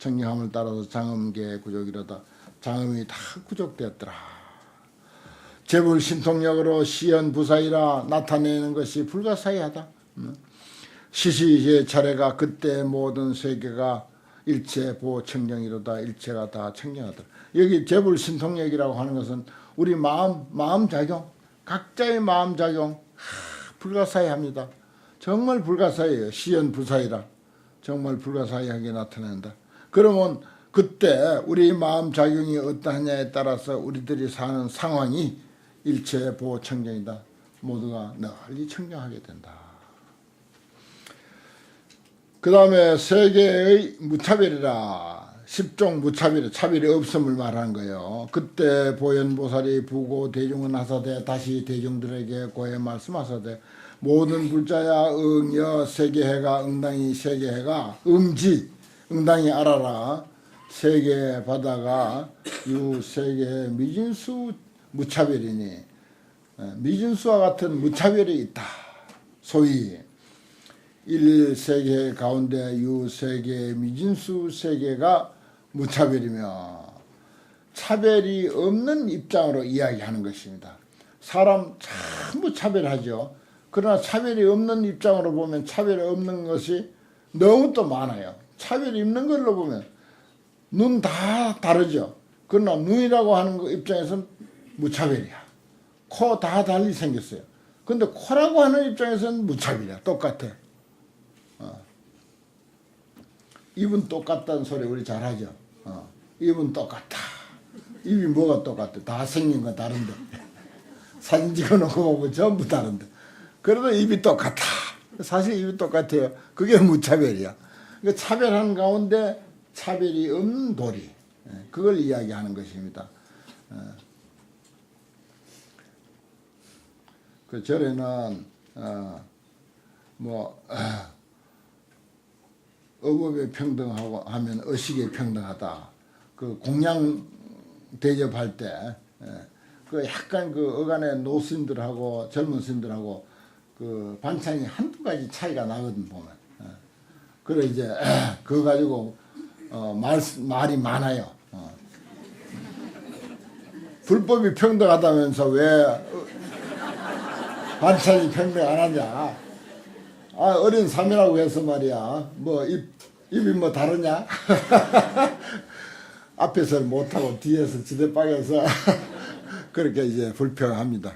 정령함을 따라서 장엄계 구족이로다. 장엄이 다 구족되었더라. 재불 신통력으로 시연부사이라 나타내는 것이 불가사의하다. 시시의 차례가 그때 모든 세계가 일체 보청정이로다. 일체가 다 청정하더라. 여기 재불 신통력이라고 하는 것은 우리 마음작용, 각자의 마음작용 불가사의합니다. 정말 불가사의해요. 시연부사이라 정말 불가사의하게 나타낸다. 그러면 그때 우리 마음작용이 어떠하냐에 따라서 우리들이 사는 상황이 일체 보청정이다. 모두가 널리 청정하게 된다. 그 다음에 세계의 무차별이라. 십종 무차별, 차별이 없음을 말하는 거예요. 그때 보현보살이 부고 대중은 하사되 다시 대중들에게 고해 말씀하사되 모든 불자야 응여 세계해가 응당히 세계해가 응당히 알아라. 세계 바다가 유 세계해 미진수 무차별이니 미진수와 같은 무차별이 있다. 소위 일세계 가운데 유세계 미진수 세계가 무차별이며 차별이 없는 입장으로 이야기하는 것입니다. 사람 전부 차별하죠. 그러나 차별이 없는 입장으로 보면 차별이 없는 것이 너무 또 많아요. 차별이 있는 걸로 보면 눈 다 다르죠. 그러나 눈이라고 하는 거 입장에서는 무차별이야. 코 다 달리 생겼어요. 근데 코라고 하는 입장에서는 무차별이야. 똑같아. 입은 똑같다는 소리 우리 잘 하죠. 입은 똑같다. 입이 뭐가 똑같아? 다 생긴 건 다른데. 사진 찍어놓고 보면 전부 다른데. 그래도 입이 똑같아. 사실 입이 똑같아요. 그게 무차별이야. 그러니까 차별하는 가운데 차별이 없는 도리. 그걸 이야기하는 것입니다. 그 절에는 어법에 평등하고 하면 의식에 평등하다. 그 공양 대접할 때, 그 약간 그 어간의 노스님들하고 젊은 스님들하고 그 반찬이 한두 가지 차이가 나거든, 보면. 그래, 이제, 그거 가지고, 말이 많아요. 불법이 평등하다면서 왜 반찬이 평등 안 하냐? 어린 삼이라고 해서 말이야. 입이 뭐 다르냐? 앞에서는 못하고 뒤에서 지대방에서 그렇게 이제 불평합니다.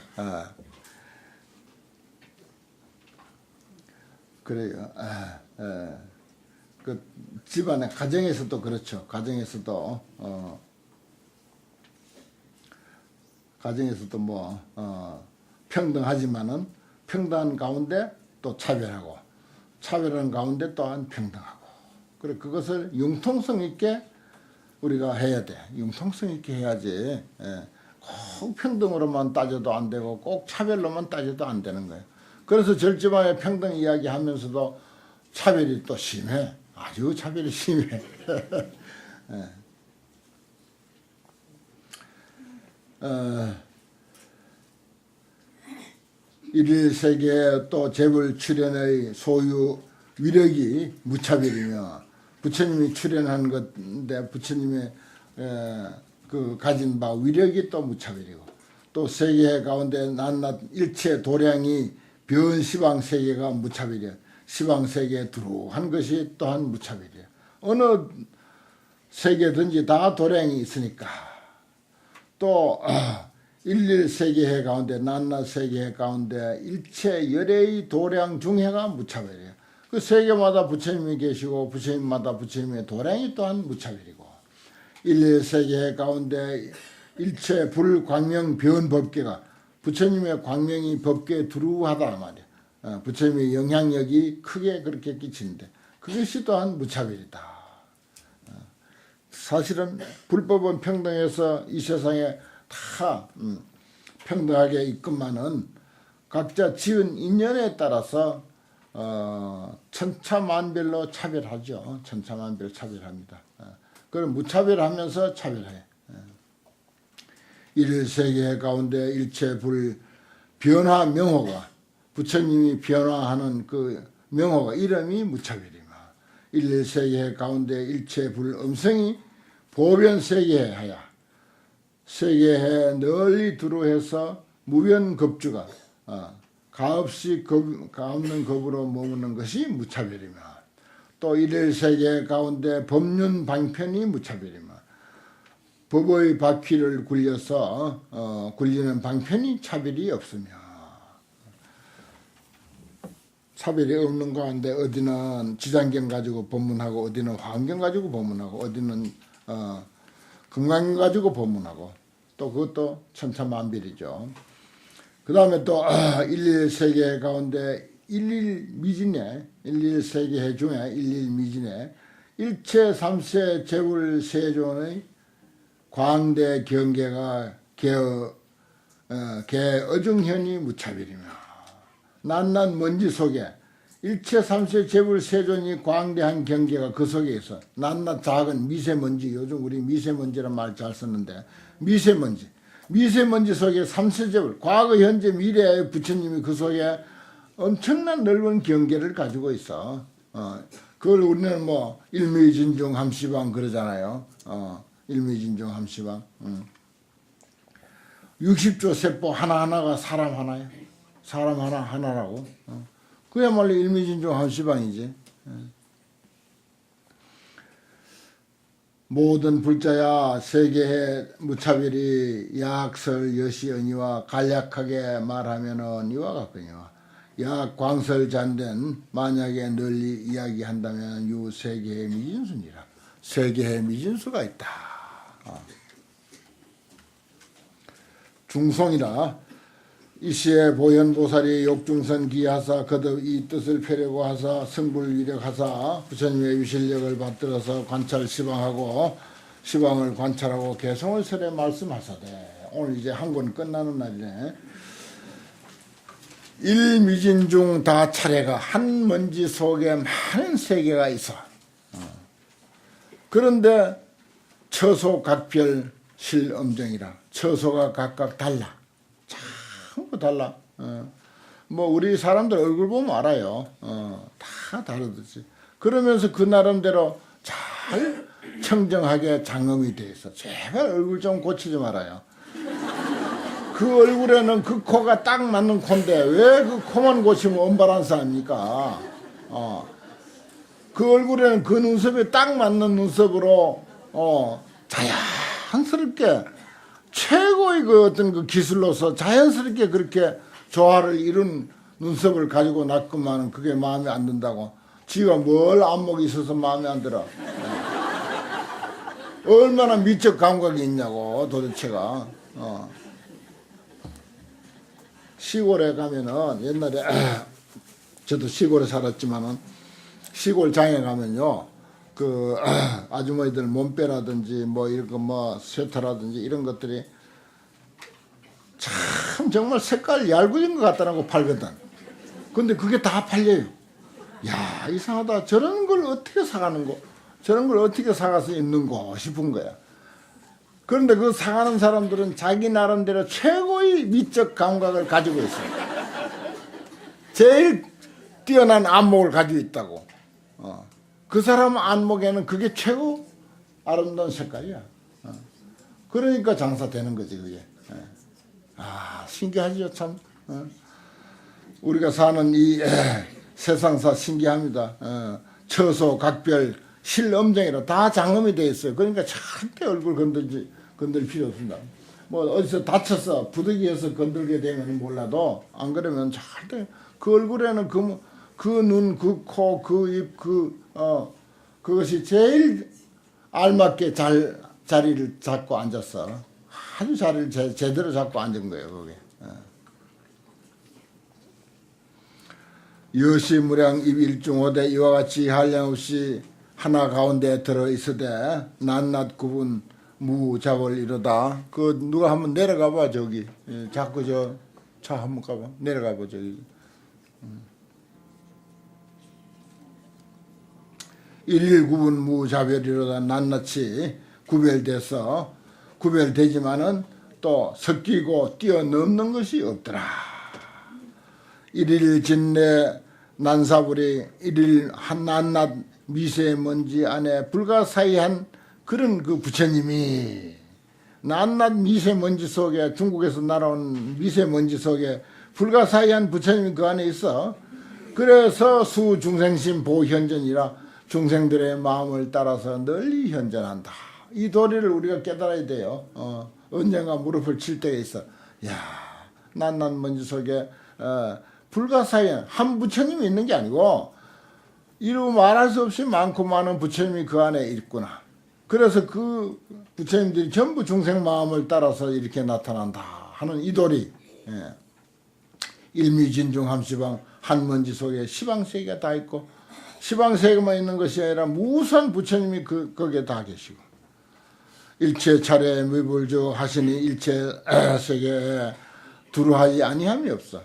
그래요. 그 집안의 가정에서도 그렇죠. 가정에서도 평등하지만은 평등한 가운데 또 차별하고 차별하는 가운데 또한 평등하고 그래 그것을 융통성 있게 우리가 해야 돼. 융통성 있게 해야지. 꼭 평등으로만 따져도 안 되고 꼭 차별로만 따져도 안 되는 거예요. 그래서 절집안의 평등 이야기하면서도 차별이 또 심해. 아주 차별이 심해. 일일세계에 또 재불 출연의 소유 위력이 무차별이며 부처님이 출연한 건데 부처님의 그 가진 바 위력이 또 무차별이고 또 세계 가운데 낱낱 일체 도량이 변 시방세계가 무차별이야. 시방세계에 들어한 것이 또한 무차별이야. 어느 세계든지 다 도량이 있으니까 또 일일세계해 가운데 낱낱 세계해 가운데 일체 열애의 도량 중해가 무차별이에요. 그 세계마다 부처님이 계시고 부처님마다 부처님의 도량이 또한 무차별이고 일일세계해 가운데 일체 불광명 변법계가 부처님의 광명이 법계에 두루하다 말이야. 부처님의 영향력이 크게 그렇게 끼치는데 그것이 또한 무차별이다. 사실은 불법은 평등해서 이 세상에 다 평등하게 있건만은 각자 지은 인연에 따라서 천차만별로 차별하죠. 천차만별 차별합니다. 그럼 무차별하면서 차별해. 일세계 가운데 일체 불 변화 명호가 부처님이 변화하는 그 명호가 이름이 무차별이마. 일일세계해 가운데 일체불엄성이 보변세계하여 세계해 널리 두루해서 무변겁주가 가없이 가없는 겁으로 머무는 것이 무차별이며, 또 일일세계 가운데 법륜 방편이 무차별이며, 법의 바퀴를 굴려서 굴리는 방편이 차별이 없으며, 차별이 없는 가운데 어디는 지장경 가지고 법문하고, 어디는 화엄경 가지고 법문하고, 어디는 금강경 가지고 법문하고, 또 그것도 천차만별이죠. 그 다음에 또 일일세계 가운데 일일미진에, 일일세계해 중에 일일미진에 일체 삼세 재불 세존의 광대 경계가 개어중현이 무차별이며, 낱낱 먼지 속에 일체 삼세 재불 세존이 광대한 경계가 그 속에 있어. 낱낱 작은 미세먼지, 요즘 우리 미세먼지란 말 잘 썼는데, 미세먼지 속에 삼세재불, 과거 현재 미래의 부처님이 그 속에 엄청난 넓은 경계를 가지고 있어. 그걸 우리는 뭐 일미진중 함시방 그러잖아요. 일미진중 함시방. 60조 세포 하나하나가 사람 하나야. 사람 하나라고. 그야말로 일미진중 함시방이지. 모든 불자야 세계의 무차별이 약설 여시언이와 간략하게 말하면은 이와 같거니와, 약 광설잔된 만약에 널리 이야기한다면 유 세계의 미진수니라. 세계의 미진수가 있다. 중송이라 이시에 보현보살이 욕중선 기하사 거듭 이 뜻을 펴려고 하사 승불위력하사 부처님의 위실력을 받들어서 관찰 시방하고, 시방을 관찰하고 개성을 설에 말씀하사되, 오늘 이제 한 권 끝나는 날이네. 일미진중 다 차례가 한 먼지 속에 많은 세계가 있어. 그런데 처소 각별 실엄정이라, 처소가 각각 달라. 전부 달라. 뭐 우리 사람들 얼굴 보면 알아요. 다 다르듯이. 그러면서 그 나름대로 잘 청정하게 장엄이 돼 있어. 제발 얼굴 좀 고치지 말아요. 그 얼굴에는 그 코가 딱 맞는 코인데 왜 그 코만 고치면 언발한사 합니까? 그 얼굴에는 그 눈썹이 딱 맞는 눈썹으로 자연스럽게 최고의 그 어떤 그 기술로서 자연스럽게 그렇게 조화를 이룬 눈썹을 가지고 났구만은 그게 마음에 안 든다고. 지가 뭘 안목이 있어서 마음에 안 들어. 얼마나 미적 감각이 있냐고 도대체가. 시골에 가면은 옛날에 저도 시골에 살았지만은 시골 장에 가면요, 그 아주머니들 몸빼라든지 뭐 이런 거 뭐 쇠터라든지 이런 것들이 참 정말 색깔 얇은 것 같다라고 팔거든. 근데 그게 다 팔려요. 야, 이상하다. 저런 걸 어떻게 사가는 거? 저런 걸 어떻게 사가서 입는 거 싶은 거야. 그런데 그 사가는 사람들은 자기 나름대로 최고의 미적 감각을 가지고 있어요. 제일 뛰어난 안목을 가지고 있다고. 그 사람 안목에는 그게 최고 아름다운 색깔이야. 그러니까 장사되는 거지 그게. 신기하죠 참. 우리가 사는 이 세상사 신기합니다. 처소 각별 실엄정이라 다 장엄이 돼 있어요. 그러니까 절대 얼굴 건들 필요 없습니다. 뭐 어디서 다쳐서 부득이해서 건들게 되면 몰라도, 안 그러면 절대 그 얼굴에는 그 눈, 그 코, 그 입, 그것이 제일 알맞게 자리를 잡고 앉았어. 아주 자리를 제대로 잡고 앉은 거예요, 거기. 여시무량 입일중오대 이와 같이 한량없이 하나 가운데 들어 있으되 낱낱 구분 무잡을 이루다. 그 누가 한번 내려가 봐 저기. 자꾸 저 차 한번 가봐. 내려가 봐 저기. 일일 구분 무자별이로다. 낱낱이 구별되지만은 또 섞이고 뛰어넘는 것이 없더라. 일일 진내 난사불이 일일 한 낱낱 미세먼지 안에 불가사의한 그런 그 부처님이 낱낱 미세먼지 속에 중국에서 날아온 미세먼지 속에 불가사의한 부처님이 그 안에 있어. 그래서 수중생심 보현전이라 중생들의 마음을 따라서 널리 현전한다. 이 도리를 우리가 깨달아야 돼요. 언젠가 무릎을 칠 때가 있어. 야, 낱낱 먼지 속에 불가사의한 한 부처님이 있는 게 아니고 이루 말할 수 없이 많고 많은 부처님이 그 안에 있구나. 그래서 그 부처님들이 전부 중생 마음을 따라서 이렇게 나타난다 하는 이 도리. 일미진중 함시방 한 먼지 속에 시방세계가 다 있고 시방세계만 있는 것이 아니라 무수한 부처님이 거기에 다 계시고 일체 차례 미불주 하시니 일체 세계에 두루하지 아니함이 없어.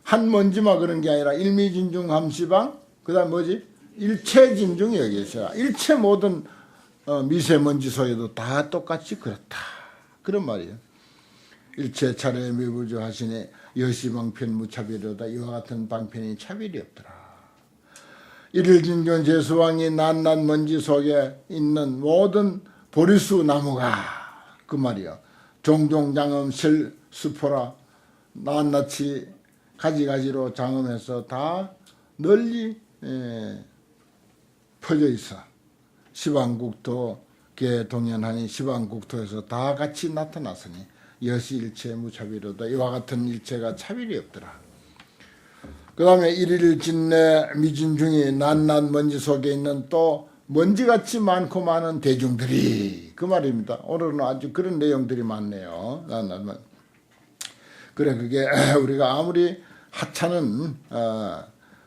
한 먼지만 그런 게 아니라 일미진중 함시방 그 다음 뭐지? 일체진중이 여기 있어요. 일체 모든 미세먼지 속에도 다 똑같이 그렇다. 그런 말이에요. 일체 차례 미불주 하시니 여시방편 무차별이로다. 이와 같은 방편이 차별이 없더라. 일일진견 제수왕이 낱낱 먼지 속에 있는 모든 보리수 나무가 그 말이요. 종종장엄 실수포라 낱낱이 가지가지로 장엄해서 다 널리 퍼져 있어. 시방국토 개동연하니 시방국토에서 다 같이 나타났으니 여시일체 무차별이로다. 이와 같은 일체가 차별이 없더라. 그 다음에 일일진내 미진중이 낱낱 먼지 속에 있는 또 먼지같이 많고 많은 대중들이 그 말입니다. 오늘은 아주 그런 내용들이 많네요. 그래 그게 우리가 아무리 하찮은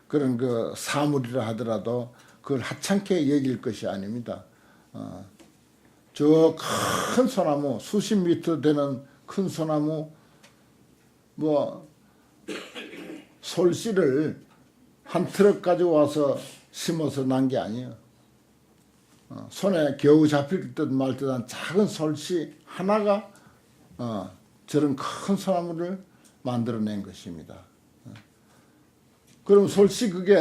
그런 그 사물이라 하더라도 그걸 하찮게 여길 것이 아닙니다. 저 큰 소나무 수십 미터 되는 큰 소나무 뭐 솔씨를 한 트럭 가지고 와서 심어서 난 게 아니에요. 손에 겨우 잡힐 듯 말 듯한 작은 솔씨 하나가 저런 큰 소나무를 만들어낸 것입니다. 그럼 솔씨 그게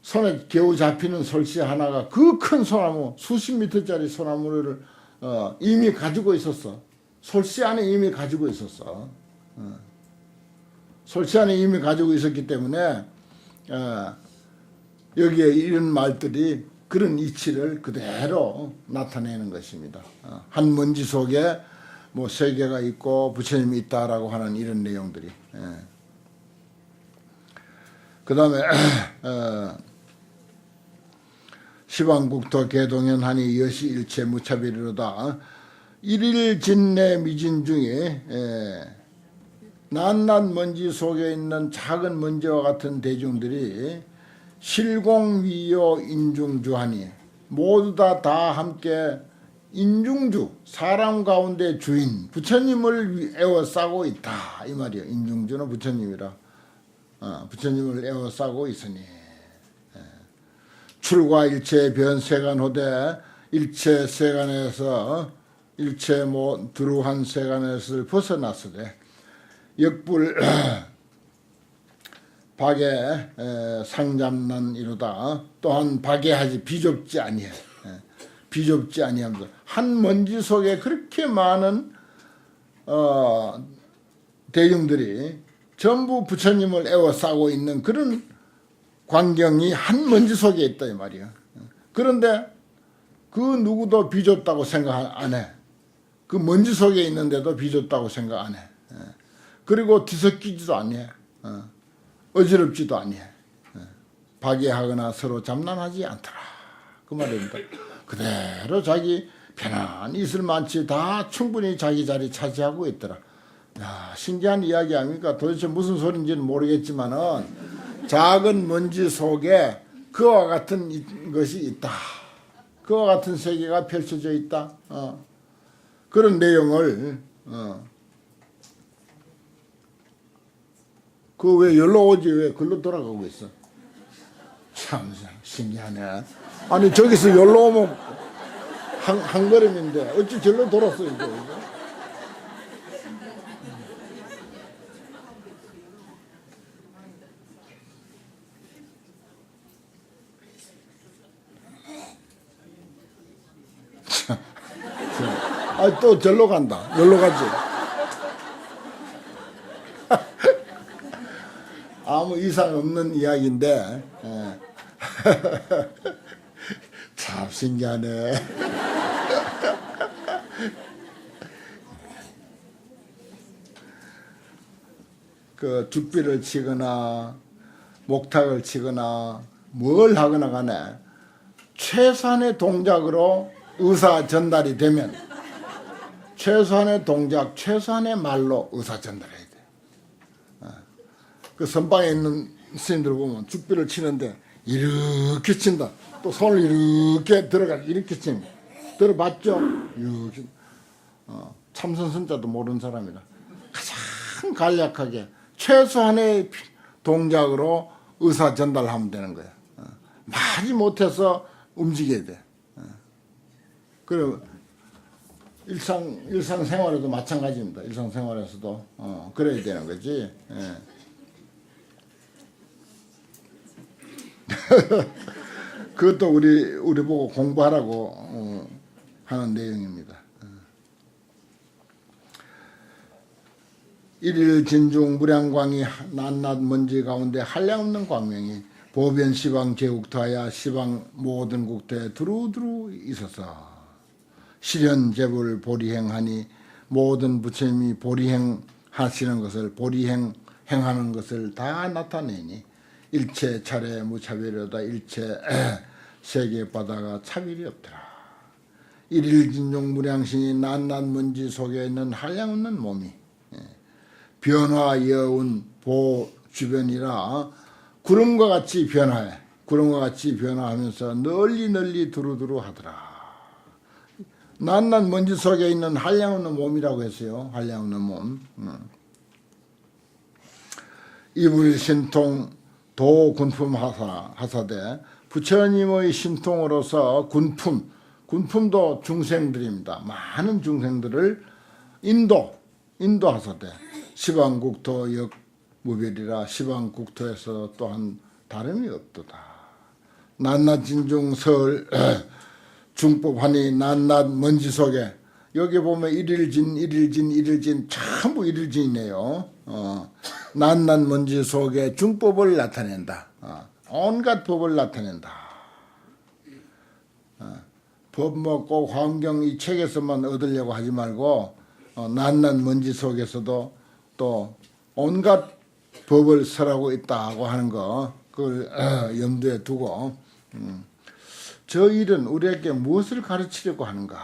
손에 겨우 잡히는 솔씨 하나가 그 큰 소나무 수십 미터짜리 소나무를 이미 가지고 있었어. 솔씨 안에 이미 가지고 있었어. 솔씨 안에 이미 가지고 있었기 때문에 여기에 이런 말들이 그런 이치를 그대로 나타내는 것입니다. 한 먼지 속에 뭐 세계가 있고 부처님이 있다라고 하는 이런 내용들이. 그 다음에 시방국토 개동연하니 여시일체 무차별이로다. 일일진내 미진중에 낱낱 먼지 속에 있는 작은 먼지와 같은 대중들이 실공위요 인중주하니 모두 다 함께 인중주 사람 가운데 주인 부처님을 에워싸고 있다 이 말이에요. 인중주는 부처님이라 부처님을 에워싸고 있으니 출과 일체 변세간호대 일체 세간에서 일체 뭐 두루한 세간에서 벗어났으되 역불 박에 상잡난 이루다. 또한 박해하지 비좁지 아니해. 비좁지 아니하면서 한 먼지 속에 그렇게 많은 대중들이 전부 부처님을 에워싸고 있는 그런 광경이 한 먼지 속에 있다 이 말이야. 그런데 그 누구도 비좁다고 생각 안 해. 그 먼지 속에 있는데도 비좁다고 생각 안 해. 그리고 뒤섞이지도 않네. 어지럽지도 않네. 박해하거나 서로 잡난하지 않더라. 그 말입니다. 그대로 자기 편안히 있을 만치 다 충분히 자기 자리 차지하고 있더라. 야, 신기한 이야기 아닙니까? 도대체 무슨 소리인지는 모르겠지만은 작은 먼지 속에 그와 같은 것이 있다. 그와 같은 세계가 펼쳐져 있다. 그런 내용을 그 왜 열로 오지 왜 글로 돌아가고 있어? 참 신기하네. 아니 저기서 열로 오면 한 걸음인데 어찌 절로 돌았어 이거. 아, 또 절로 간다. 절로 가지. 아무 이상 없는 이야기인데, 참 신기하네. 그 죽비를 치거나 목탁을 치거나 뭘 하거나 간에 최소한의 동작으로 의사 전달이 되면 최소한의 동작, 최소한의 말로 의사 전달해야 돼. 그 선방에 있는 스님들 보면 죽비를 치는데 이렇게 친다. 또 손을 이렇게 들어가 이렇게 칩니다. 들어봤죠? 이렇게. 참선선자도 모르는 사람이라 가장 간략하게 최소한의 동작으로 의사 전달하면 되는 거야. 말이 못해서 움직여야 돼. 그리고 일상생활에도 마찬가지입니다. 일상생활에서도 그래야 되는 거지. 그것도 우리 보고 공부하라고 하는 내용입니다. 일일 진중 무량광이 낱낱 먼지 가운데 한량없는 광명이 보변 시방 제국토하야 시방 모든 국토에 두루두루 있어서 실현 제불 보리행하니 모든 부처님이 보리행하시는 것을 보리행하는 것을 다 나타내니 일체 차례 무차별이다. 일체 세계 바다가 차별이 없더라. 일일 진중 무량신이 낱낱 먼지 속에 있는 한량없는 몸이 변화 여운 보 주변이라 구름과 같이 변화해. 구름과 같이 변화하면서 널리 두루두루 하더라. 낱낱 먼지 속에 있는 한량없는 몸이라고 했어요. 한량없는 몸. 이불 신통 도 군품 하사대 부처님의 신통으로서 군품도 중생들입니다. 많은 중생들을 인도하사대 시방국토 역무별이라 시방국토에서 또한 다름이 없도다. 낱낱 진중 설 중법하니 낱낱 먼지 속에 여기 보면 일일진 전부 일일진이네요. 낱낱 먼지 속에 중법을 나타낸다. 온갖 법을 나타낸다. 법 먹고 환경 이 책에서만 얻으려고 하지 말고 낱낱 먼지 속에서도 또 온갖 법을 설하고 있다고 하는 거 그걸 염두에 두고 저 일은 우리에게 무엇을 가르치려고 하는가,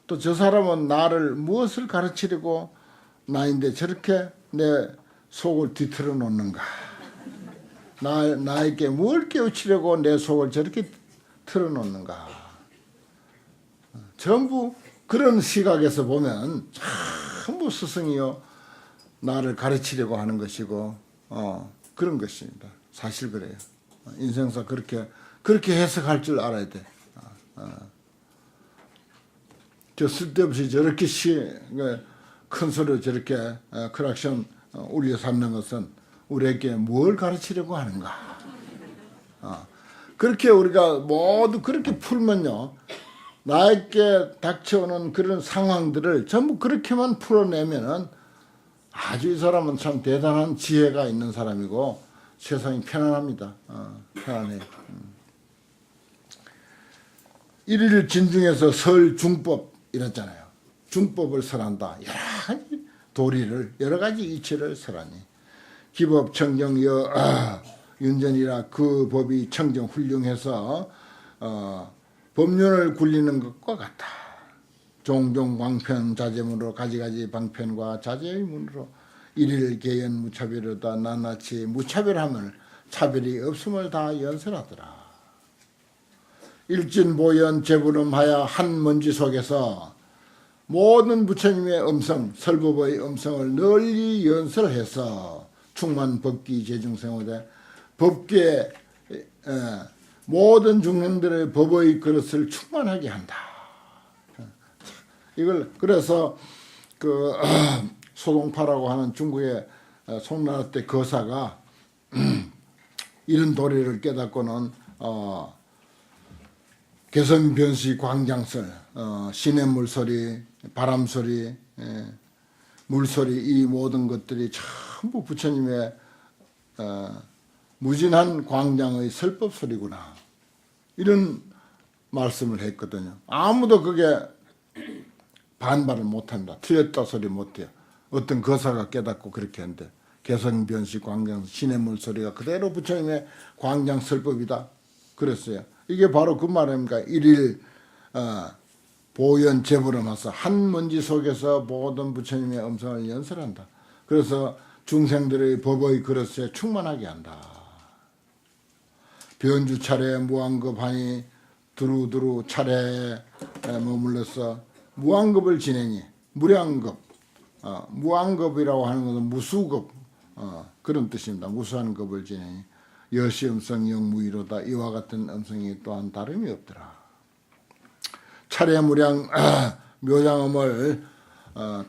또 저 사람은 나를 무엇을 가르치려고 나인데 저렇게 내 속을 뒤틀어 놓는가, 나에게 뭘 깨우치려고 내 속을 저렇게 틀어 놓는가. 전부 그런 시각에서 보면 전부 스승이요 나를 가르치려고 하는 것이고 그런 것입니다. 사실 그래요. 인생사 그렇게 해석할 줄 알아야 돼. 저 쓸데없이 저렇게 큰 소리로 저렇게 크락션 울려 삼는 것은 우리에게 뭘 가르치려고 하는가. 그렇게 우리가 모두 그렇게 풀면요, 나에게 닥쳐오는 그런 상황들을 전부 그렇게만 풀어내면은 아주 이 사람은 참 대단한 지혜가 있는 사람이고 세상이 편안합니다. 편안해요. 일일 진중에서 설 중법 이랬잖아요. 중법을 설한다. 여러 가지 도리를, 여러 가지 이치를 설하니 기법 청정 윤전이라 그 법이 청정 훌륭해서 법륜을 굴리는 것과 같다. 종종 방편 자제문으로 가지가지 방편과 자제의 문으로 일일 개연 무차별이다. 낱낱이 무차별함을 차별이 없음을 다 연설하더라. 일진보연 재불음하여 한 먼지 속에서 모든 부처님의 음성, 설법의 음성을 널리 연설해서 충만 법기 제중생호대 법계의 모든 중생들의 법의 그릇을 충만하게 한다. 이걸 그래서 그 소동파라고 하는 중국의 송나라 때 거사가 이런 도리를 깨닫고는 개성변시 광장설, 시냇물 소리, 바람 소리, 물소리, 이 모든 것들이 전부 부처님의 무진한 광장의 설법 소리구나, 이런 말씀을 했거든요. 아무도 그게 반발을 못합니다. 틀렸다 소리 못해요. 어떤 거사가 깨닫고 그렇게 했는데, 개성변시 광장 시냇물 소리가 그대로 부처님의 광장 설법이다 그랬어요. 이게 바로 그 말입니까? 일일 보연 제불음하서 한 먼지 속에서 모든 부처님의 음성을 연설한다. 그래서 중생들의 법의 그릇에 충만하게 한다. 변주 차례 무한급하니 두루두루 차례에 머물러서 무한급을 지내니, 무량급, 무한급이라고 하는 것은 무수급, 그런 뜻입니다. 무수한 급을 지내니 여시 음성 영무이로다. 이와 같은 음성이 또한 다름이 없더라. 차례 무량 묘장음을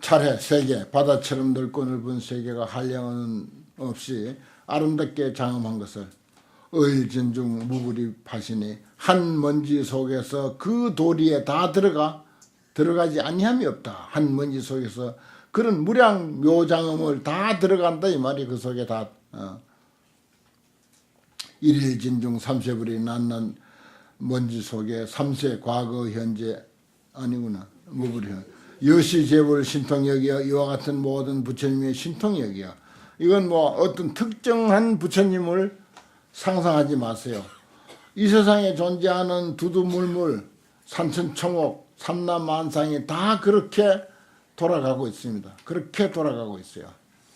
차례 세계, 바다처럼 넓고 넓은 세계가 한량은 없이 아름답게 장음한 것을 의일진중 무구립하시니 한 먼지 속에서 그 도리에 다 들어가지 아니함이 없다. 한 먼지 속에서 그런 무량 묘장음을 다 들어간다 이 말이. 그 속에 다 일일진중 삼세불이 낱낱 먼지 속에 삼세 과거 현재 아니구나 무불이 여시재불 신통역이여. 이와 같은 모든 부처님의 신통역이여. 이건 뭐 어떤 특정한 부처님을 상상하지 마세요. 이 세상에 존재하는 두두물물 산천청옥 삼라만상이 다 그렇게 돌아가고 있습니다. 그렇게 돌아가고 있어요.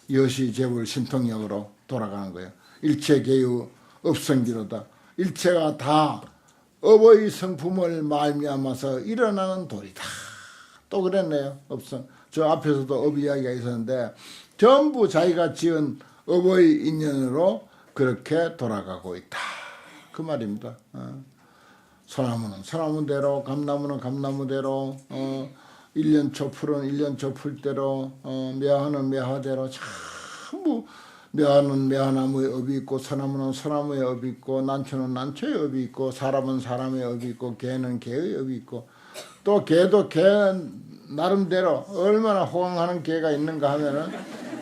여시재불 신통역으로 돌아가는 거예요. 일체계유 업성기로다. 일체가 다 업의 성품을 말미암아서 일어나는 도리다. 또 그랬네요. 업성. 저 앞에서도 업 이야기가 있었는데 전부 자기가 지은 업의 인연으로 그렇게 돌아가고 있다. 그 말입니다. 소나무는 소나무대로, 감나무는 감나무대로, 1년초 풀은 1년초 풀대로, 매화는 매화대로 전부 매화는 매화나무의 업이 있고, 소나무는 소나무의 업이 있고, 난초는 난초의 업이 있고, 사람은 사람의 업이 있고, 개는 개의 업이 있고, 또 개도 개 나름대로 얼마나 호강하는 개가 있는가 하면은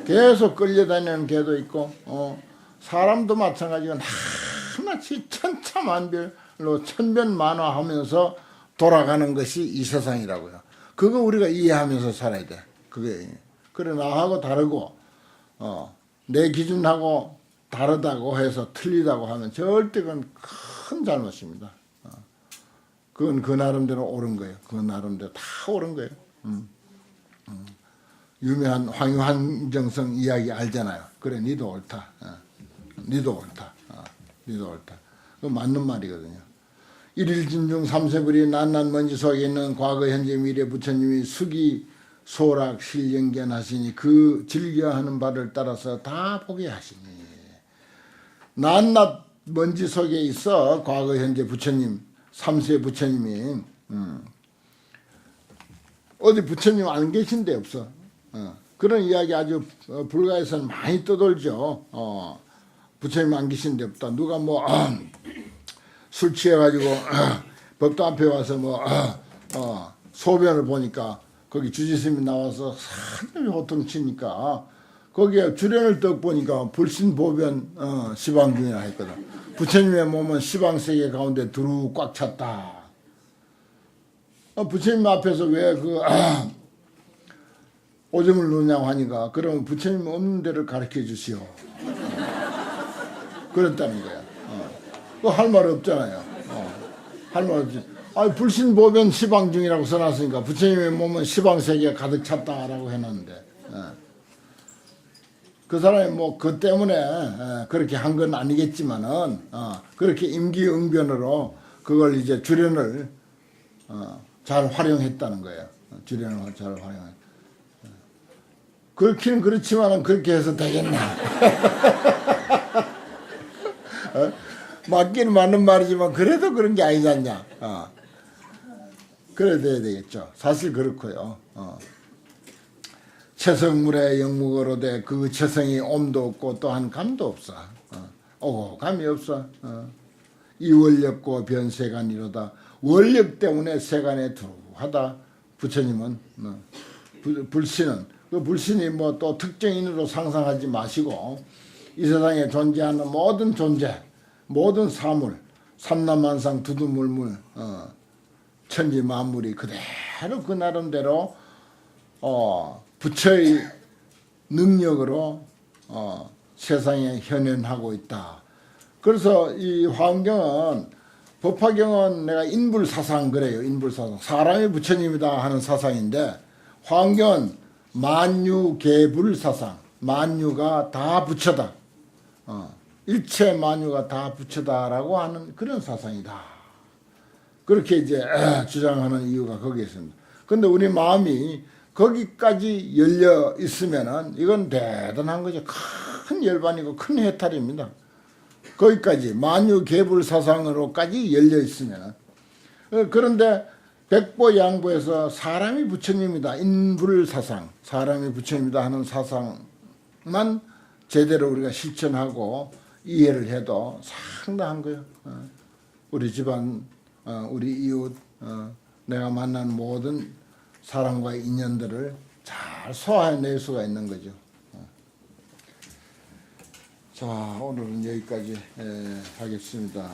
계속 끌려다니는 개도 있고, 사람도 마찬가지고 하나씩 천차만별로 천변만화하면서 돌아가는 것이 이 세상이라고요. 그거 우리가 이해하면서 살아야 돼. 그게 그래 나하고 다르고 내 기준하고 다르다고 해서 틀리다고 하면 절대 그건 큰 잘못입니다. 그건 그 나름대로 옳은 거예요. 그 나름대로 다 옳은 거예요. 유명한 황유한정성 이야기 알잖아요. 그래 니도 옳다. 니도 옳다. 니도 옳다. 그 맞는 말이거든요. 일일진중 삼세불이 낱낱 먼지 속에 있는 과거 현재 미래 부처님이 수기 소락 실령견하시니 그 즐겨하는 바를 따라서 다 보게 하시니, 낱낱 먼지 속에 있어 과거 현재 부처님 삼세 부처님이 어디 부처님 안 계신 데 없어. 그런 이야기 아주 불가에서는 많이 떠돌죠. 부처님 안 계신 데 없다. 누가 뭐 술 취해가지고 법도 앞에 와서 뭐 소변을 보니까 거기 주지스님이 나와서 상당히 호통치니까 거기에 주련을 떡 보니까 불신보변 시방중이라 했거든. 부처님의 몸은 시방세계 가운데 두루 꽉 찼다. 부처님 앞에서 왜 그 오줌을 누냐고 하니까, 그러면 부처님 없는 데를 가르쳐 주시오. 그랬다는 거야. 할 말 없잖아요. 할 말 없지. 불신보변 시방중이라고 써놨으니까 부처님의 몸은 시방세계가 가득 찼다라고 해놨는데, 그 사람이 뭐 그 때문에 그렇게 한 건 아니겠지만은 그렇게 임기응변으로 그걸 이제 주련을 잘 활용했다는 거예요. 주련을 잘 활용했. 그렇기는 그렇지만은 그렇게 해서 되겠나? 맞기는 맞는 말이지만 그래도 그런 게 아니지 않냐? 그래야 되겠죠. 사실 그렇고요. 채성물의 영무거로되 그 채성이 옴도 없고 또한 감도 없어. 감이 없어. 이월렵고 변세간이로다. 원력 때문에 세간에 들어오고 하다. 부처님은 불신은 그 불신이 뭐 또 특정인으로 상상하지 마시고 이 세상에 존재하는 모든 존재, 모든 사물, 삼라만상 두두물물 천지 만물이 그대로 그 나름대로 부처의 능력으로 세상에 현현하고 있다. 그래서 이 화엄경은 법화경은 내가 인불사상 그래요. 인불사상. 사람이 부처님이다 하는 사상인데 화엄경은 만유계불사상. 만유가 다 부처다. 일체 만유가 다 부처다라고 하는 그런 사상이다. 그렇게 이제 주장하는 이유가 거기에 있습니다. 근데 우리 마음이 거기까지 열려 있으면은 이건 대단한 거죠. 큰 열반이고 큰 해탈입니다. 거기까지 만유계불 사상으로까지 열려 있으면은. 그런데 백보양보에서 사람이 부처님이다. 인불사상. 사람이 부처님이다 하는 사상만 제대로 우리가 실천하고 이해를 해도 상당한 거예요. 우리 집안, 우리 이웃, 내가 만난 모든 사람과의 인연들을 잘 소화해낼 수가 있는 거죠. 자, 오늘은 여기까지 하겠습니다.